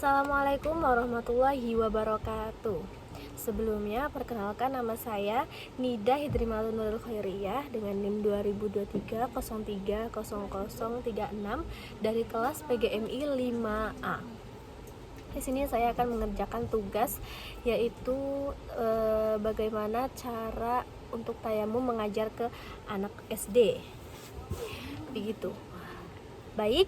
Assalamualaikum warahmatullahi wabarakatuh. Sebelumnya, perkenalkan nama saya Nida Hidrimalun Nurul Khairiyah dengan NIM 2023 030036 dari kelas PGMI 5A. Di sini saya akan mengerjakan tugas yaitu bagaimana cara untuk tayamum mengajar ke anak SD. Begitu. Baik,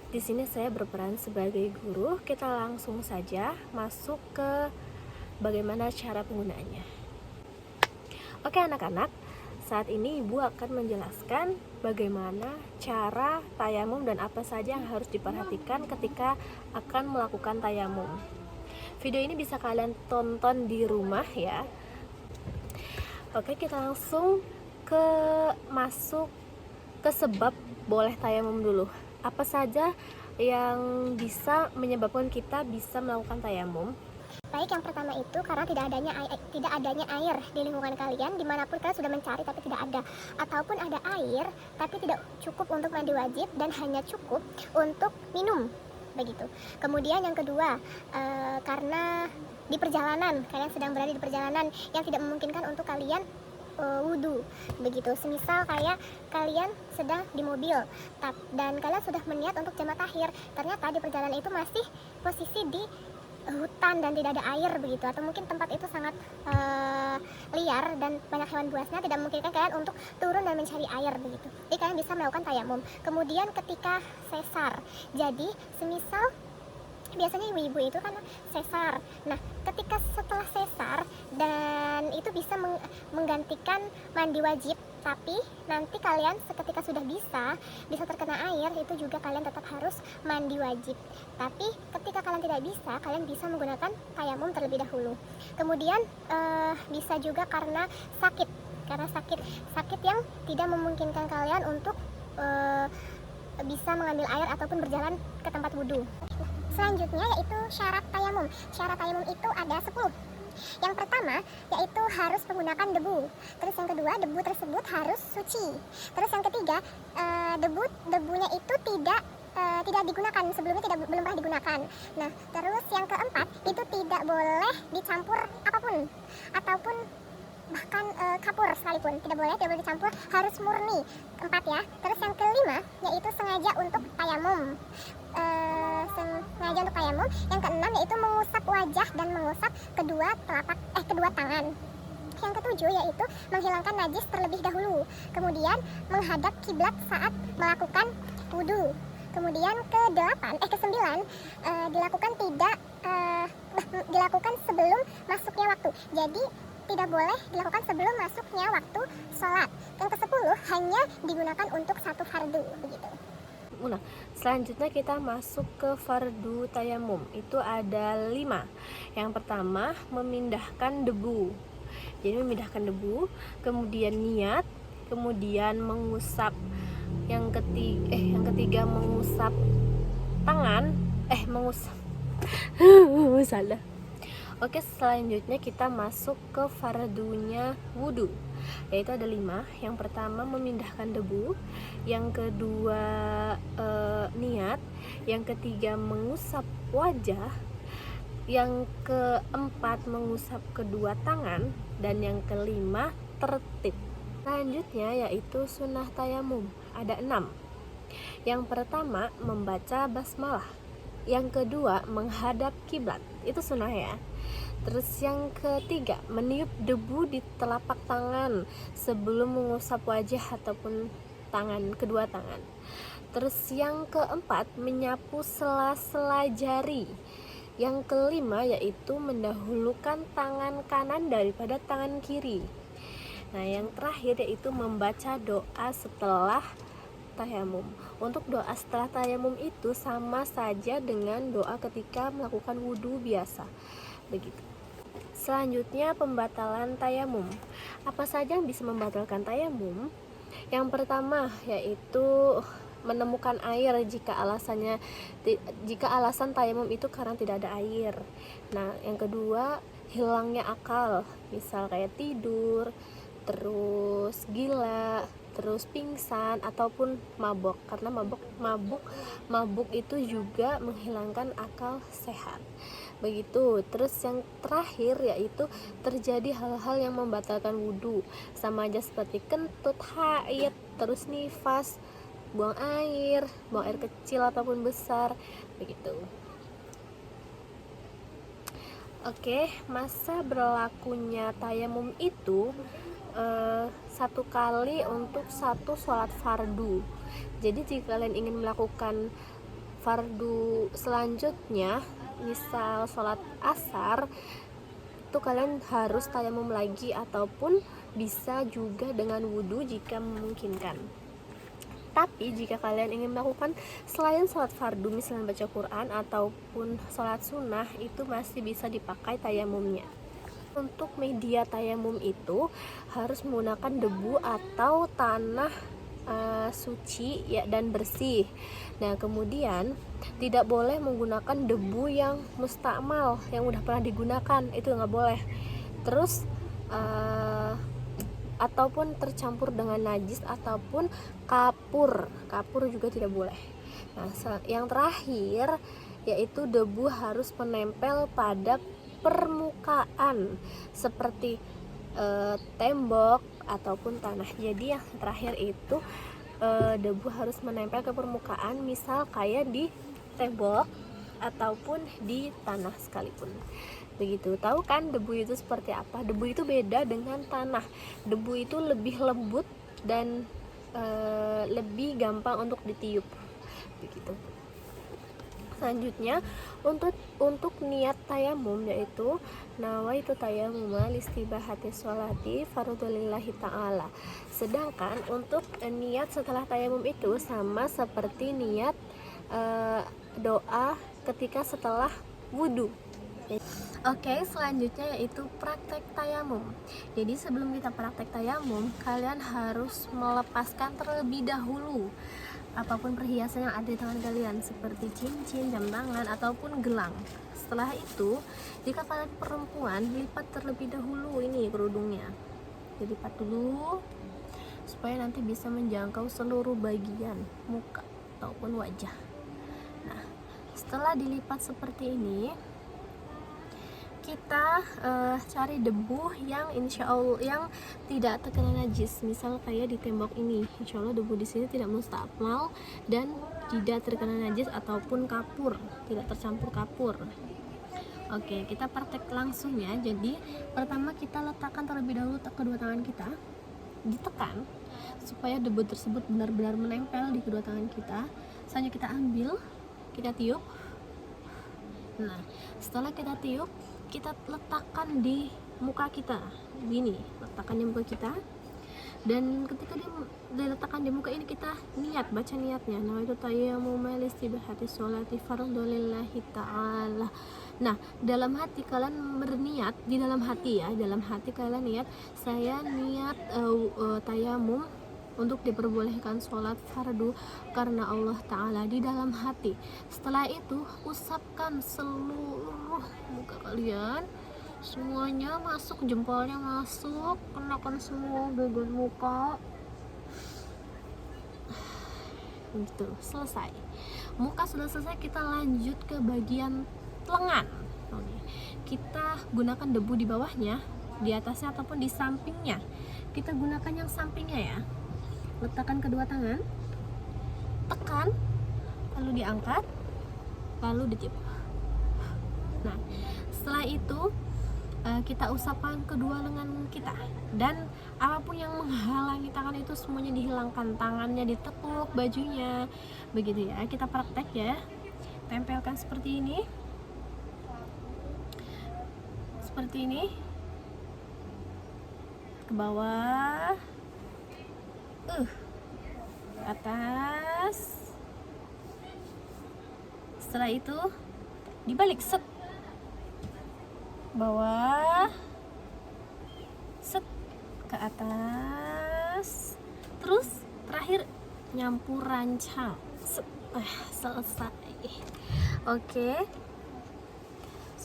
di sini saya berperan sebagai guru. Kita langsung saja masuk ke bagaimana cara penggunaannya. Oke anak-anak, saat ini ibu akan menjelaskan bagaimana cara tayamum dan apa saja yang harus diperhatikan ketika akan melakukan tayamum. Video ini bisa kalian tonton di rumah ya. Oke, kita langsung masuk ke sebab boleh tayamum dulu. Apa saja yang bisa menyebabkan kita bisa melakukan tayamum? Baik, yang pertama itu karena tidak adanya air di lingkungan kalian, dimanapun kalian sudah mencari tapi tidak ada, ataupun ada air tapi tidak cukup untuk mandi wajib dan hanya cukup untuk minum, begitu. Kemudian yang kedua, karena di perjalanan, kalian sedang berada di perjalanan yang tidak memungkinkan untuk kalian wudhu, begitu. Semisal kayak kalian sedang di mobil dan kalian sudah berniat untuk jamaah takhir, ternyata di perjalanan itu masih posisi di hutan dan tidak ada air, begitu, atau mungkin tempat itu sangat liar dan banyak hewan buasnya, tidak memungkinkan kalian untuk turun dan mencari air, begitu. Jadi kalian bisa melakukan tayamum. Kemudian ketika sesar, jadi semisal biasanya ibu-ibu itu kan sesar. Nah, ketika setelah sesar dan itu bisa menggantikan mandi wajib, tapi nanti kalian ketika sudah bisa terkena air, itu juga kalian tetap harus mandi wajib. Tapi ketika kalian tidak bisa, kalian bisa menggunakan tayamum terlebih dahulu. Kemudian bisa juga karena sakit yang tidak memungkinkan kalian untuk bisa mengambil air ataupun berjalan ke tempat wudhu. Selanjutnya yaitu syarat tayamum. Syarat tayamum itu ada 10. Yang pertama yaitu harus menggunakan debu. Terus yang kedua, debu tersebut harus suci. Terus yang ketiga, debunya itu tidak digunakan, sebelumnya belum pernah digunakan. Nah, terus yang keempat itu tidak boleh dicampur apapun, ataupun bahkan kapur sekalipun tidak boleh dicampur, harus murni. Keempat ya. Terus yang kelima yaitu sengaja untuk tayamum. Yang keenam yaitu mengusap wajah dan mengusap kedua tangan. Yang ketujuh yaitu menghilangkan najis terlebih dahulu. Kemudian menghadap kiblat saat melakukan wudhu. Kemudian kesembilan dilakukan sebelum masuknya waktu. Jadi tidak boleh dilakukan sebelum masuknya waktu sholat. Yang ke-10 hanya digunakan untuk satu fardu, begitu. Nah, selanjutnya kita masuk ke fardu tayamum. Itu ada 5. Yang pertama, memindahkan debu. Jadi memindahkan debu, kemudian niat, kemudian mengusap. Yang ketiga mengusap tangan, salah. Oke, selanjutnya kita masuk ke fardunya wudhu, yaitu ada 5. Yang pertama memindahkan debu, yang kedua niat, yang ketiga mengusap wajah, yang keempat mengusap kedua tangan, dan yang kelima tertib. Selanjutnya yaitu sunnah tayamum, ada 6. Yang pertama membaca basmalah, yang kedua menghadap kiblat, itu sunnah ya. Terus yang ketiga meniup debu di telapak tangan sebelum mengusap wajah ataupun kedua tangan. Terus yang keempat menyapu sela-sela jari. Yang kelima yaitu mendahulukan tangan kanan daripada tangan kiri. Nah, yang terakhir yaitu membaca doa setelah tayamum. Untuk doa setelah tayamum itu sama saja dengan doa ketika melakukan wudhu biasa, begitu. Selanjutnya pembatalan tayamum. Apa saja yang bisa membatalkan tayamum? Yang pertama yaitu menemukan air jika alasan tayamum itu karena tidak ada air. Nah, yang kedua hilangnya akal, misal kayak tidur, terus gila, terus pingsan ataupun mabok, karena mabuk itu juga menghilangkan akal sehat. Begitu. Terus yang terakhir yaitu terjadi hal-hal yang membatalkan wudhu, sama aja seperti kentut, haid, terus nifas, buang air kecil ataupun besar, begitu. Oke, masa berlakunya tayamum itu 1 kali untuk 1 sholat fardu. Jadi jika kalian ingin melakukan fardu selanjutnya, misal sholat asar, itu kalian harus tayamum lagi, ataupun bisa juga dengan wudhu jika memungkinkan. Tapi jika kalian ingin melakukan selain sholat fardu, misalnya baca Quran ataupun sholat sunnah, itu masih bisa dipakai tayamumnya. Untuk media tayamum itu harus menggunakan debu atau tanah suci ya dan bersih. Nah, kemudian tidak boleh menggunakan debu yang mustakmal, yang udah pernah digunakan, itu nggak boleh. Terus ataupun tercampur dengan najis ataupun kapur juga tidak boleh. Nah, yang terakhir yaitu debu harus menempel pada permukaan seperti tembok ataupun tanah. Jadi yang terakhir itu debu harus menempel ke permukaan, misal kayak di tembok ataupun di tanah sekalipun. Begitu. Tahu kan debu itu seperti apa? Debu itu beda dengan tanah. Debu itu lebih lembut dan lebih gampang untuk ditiup. Begitu. Selanjutnya untuk niat tayamum yaitu nawaitu tayamuma listibahati sholati fardhulillahi ta'ala. Sedangkan untuk niat setelah tayamum itu sama seperti niat doa ketika setelah wudhu. Oke, selanjutnya yaitu praktek tayamum. Jadi sebelum kita praktek tayamum, kalian harus melepaskan terlebih dahulu apapun perhiasan yang ada di tangan kalian, seperti cincin, jam tangan, ataupun gelang. Setelah itu, jika kalian perempuan, lipat terlebih dahulu ini kerudungnya. Jadi lipat dulu supaya nanti bisa menjangkau seluruh bagian muka ataupun wajah. Nah, setelah dilipat seperti ini, kita cari debu yang insya Allah yang tidak terkena najis, misal kayak di tembok ini, insya Allah debu di sini tidak mustakmal dan tidak terkena najis ataupun kapur, tidak tercampur kapur. Oke, kita praktek langsung ya. Jadi pertama kita letakkan terlebih dahulu kedua tangan kita, ditekan supaya debu tersebut benar-benar menempel di kedua tangan kita. Selanjutnya kita ambil, kita tiup. Nah, setelah kita tiup, kita letakkan di muka kita, gini, letakkan di muka kita. Dan ketika diletakkan di muka ini, kita baca niatnya. Nah, itu tayammum listibahati sholati fardhulillahi ta'ala. Nah, dalam hati kalian berniat, di dalam hati ya, dalam hati kalian niat, saya niat tayamum untuk diperbolehkan sholat fardu karena Allah Ta'ala, di dalam hati. Setelah itu usapkan seluruh muka kalian, semuanya masuk, jempolnya masuk, kenakan semua bagian muka. Gitu, selesai. Muka sudah selesai, kita lanjut ke bagian lengan. Kita gunakan debu di bawahnya, di atasnya ataupun di sampingnya. Kita gunakan yang sampingnya ya. Letakkan kedua tangan, tekan, lalu diangkat, lalu ditiup. Nah, setelah itu kita usapkan kedua lengan kita, dan apapun yang menghalangi tangan itu semuanya dihilangkan, tangannya ditekuk, bajunya, begitu ya. Kita praktek ya, tempelkan seperti ini, ke bawah, atas. Setelah itu dibalik, set, bawah, set, ke atas, terus terakhir nyampur rancang, set. Selesai. Oke,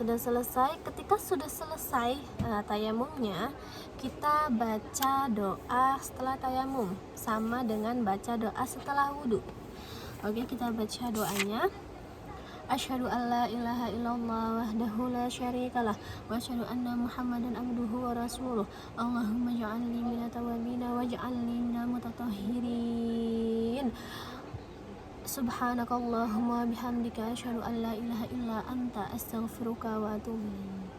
Ketika sudah selesai tayamumnya, kita baca doa setelah tayamum, sama dengan baca doa setelah wudhu. Oke, kita baca doanya. Asyhadu an la ilaha illallah wahdahu la syarikalah wa asyhadu anna Muhammadan abduhu wa rasuluh. Allahumma ja'alni minat tawabina waj'alni minal mutatahhirin. Subhanakallahumma bihamdika asyhadu an la ilaha illa anta astaghfiruka wa atubu ilaik.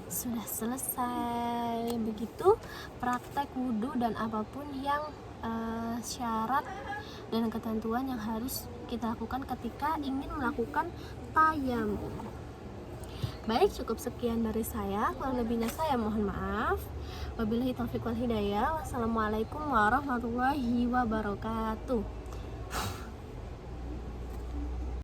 Sudah selesai. Begitu praktek wudhu dan apapun yang syarat dan ketentuan yang harus kita lakukan ketika ingin melakukan tayamum. Baik, cukup sekian dari saya. Kurang lebihnya saya mohon maaf. Wabillahi taufiq wal hidayah. Wassalamualaikum warahmatullahi wabarakatuh.